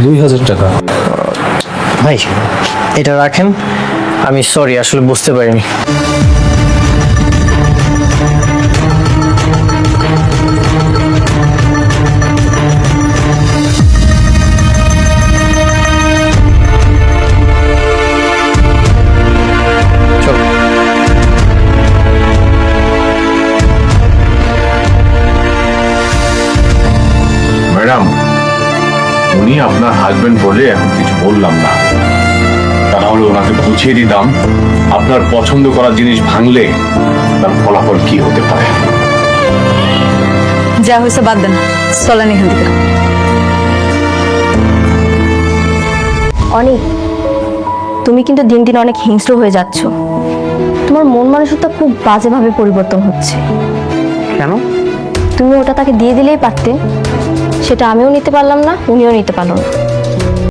2000 টাকা। ভাই এটা রাখেন, আমি সরি আসলে বুঝতে পারিনি। চলো। ম্যাডাম, উনি আপনার হাজবেন্ড বলে এখন কিছু বললাম না, তা নাহলে ওনাকে বুঝিয়ে দিতাম আপনার পছন্দ করা জিনিস ভাঙলে তার ফলাফল কি হতে পারে। যা হয়েছে বাদ দেন, চলেন এখান থেকে। অনেক, তুমি কিন্তু দিন দিন অনেক হিংস্র হয়ে যাচ্ছ। তোমার মন মানসিকতা খুব বাজেভাবে পরিবর্তন হচ্ছে। কেন? তুমি ওটা তাকে দিয়ে দিলেই পারতে, সেটা আমিও নিতে পারলাম না, উনিও নিতে পারলো না।